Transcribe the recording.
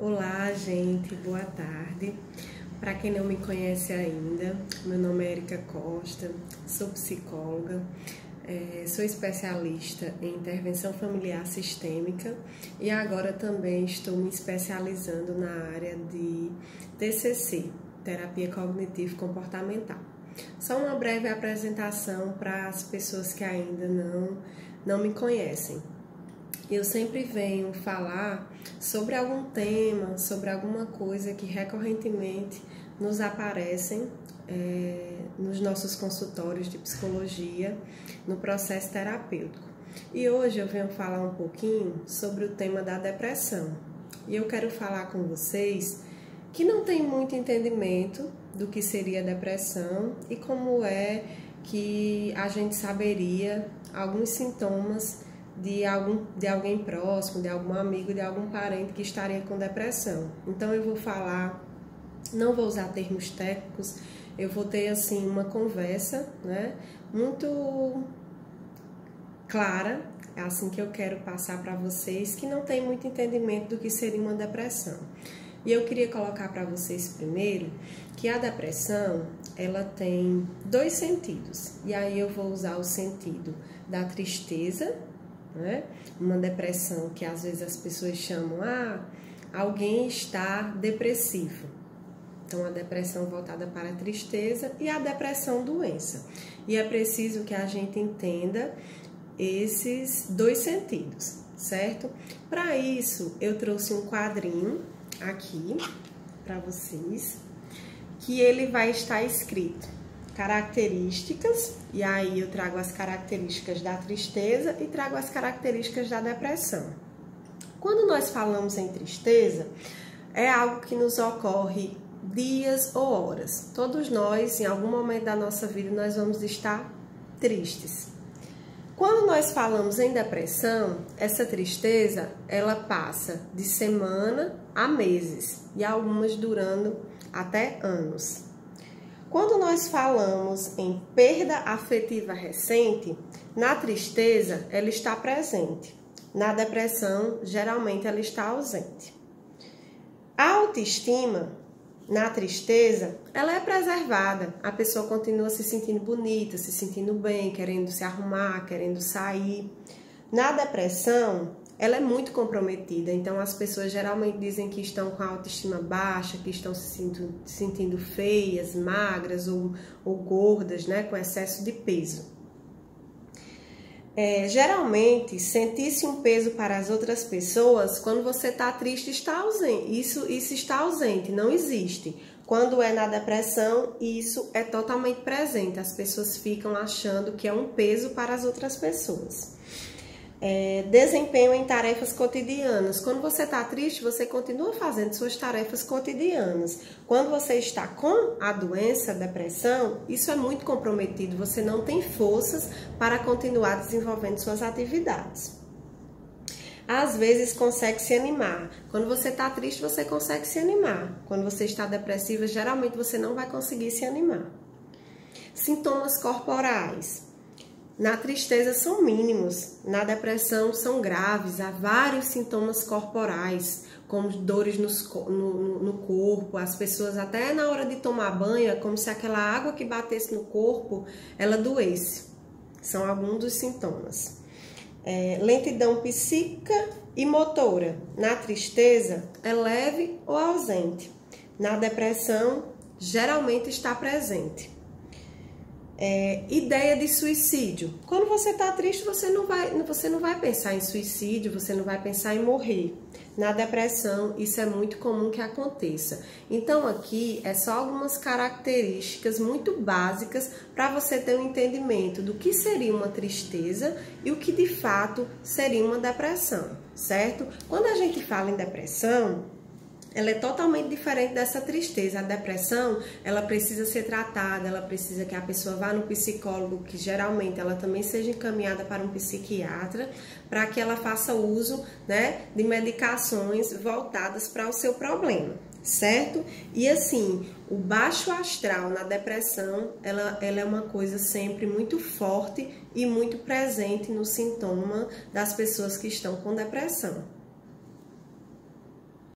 Olá, gente, boa tarde. Para quem não me conhece ainda, meu nome é Erika Costa, sou psicóloga, sou especialista em intervenção familiar sistêmica e agora também estou me especializando na área de TCC, terapia cognitivo-comportamental. Só uma breve apresentação para as pessoas que ainda não me conhecem. Eu sempre venho falar sobre algum tema, sobre alguma coisa que recorrentemente nos aparecem nos nossos consultórios de psicologia, no processo terapêutico. E hoje eu venho falar um pouquinho sobre o tema da depressão. E eu quero falar com vocês que não tem muito entendimento do que seria depressão e como é que a gente saberia alguns sintomas de alguém próximo, de algum amigo, de algum parente que estaria com depressão. Então eu vou falar, não vou usar termos técnicos, eu vou ter assim uma conversa, né, muito clara, é assim que eu quero passar para vocês que não tem muito entendimento do que seria uma depressão. E eu queria colocar para vocês primeiro que a depressão, ela tem dois sentidos. E aí eu vou usar o sentido da tristeza, né? Uma depressão que às vezes as pessoas chamam, alguém está depressivo. Então a depressão voltada para a tristeza e a depressão doença. E é preciso que a gente entenda esses dois sentidos, certo? Para isso eu trouxe um quadrinho aqui para vocês, que ele vai estar escrito características, e aí eu trago as características da tristeza e trago as características da depressão. Quando nós falamos em tristeza, é algo que nos ocorre dias ou horas. Todos nós, em algum momento da nossa vida, nós vamos estar tristes. Quando nós falamos em depressão, essa tristeza, ela passa de semana a meses, e algumas durando até anos. Quando nós falamos em perda afetiva recente, na tristeza ela está presente, na depressão geralmente ela está ausente. A autoestima, na tristeza, ela é preservada, a pessoa continua se sentindo bonita, se sentindo bem, querendo se arrumar, querendo sair. Na depressão, ela é muito comprometida, então as pessoas geralmente dizem que estão com a autoestima baixa, que estão se sentindo feias, magras ou gordas, né, com excesso de peso. Geralmente, sentir-se um peso para as outras pessoas, quando você está triste, está ausente. Isso está ausente, não existe. Quando é na depressão, isso é totalmente presente. As pessoas ficam achando que é um peso para as outras pessoas. Desempenho em tarefas cotidianas. Quando você está triste, você continua fazendo suas tarefas cotidianas. Quando você está com a doença, a depressão, isso é muito comprometido. Você não tem forças para continuar desenvolvendo suas atividades. Às vezes consegue se animar. Quando você está triste, você consegue se animar. Quando você está depressiva, geralmente você não vai conseguir se animar. Sintomas corporais. Na tristeza são mínimos, na depressão são graves, há vários sintomas corporais, como dores no corpo, as pessoas até na hora de tomar banho, é como se aquela água que batesse no corpo, ela doesse. São alguns dos sintomas. Lentidão psíquica e motora. Na tristeza é leve ou ausente. Na depressão, geralmente está presente. Ideia de suicídio. Quando você está triste, você não vai pensar em suicídio, você não vai pensar em morrer. Na depressão, isso é muito comum que aconteça. Então, aqui é só algumas características muito básicas para você ter um entendimento do que seria uma tristeza e o que de fato seria uma depressão, certo? Quando a gente fala em depressão, ela é totalmente diferente dessa tristeza. A depressão, ela precisa ser tratada, ela precisa que a pessoa vá no psicólogo, que geralmente ela também seja encaminhada para um psiquiatra, para que ela faça uso, né, de medicações voltadas para o seu problema, certo? E assim, o baixo astral na depressão, ela é uma coisa sempre muito forte e muito presente no sintoma das pessoas que estão com depressão.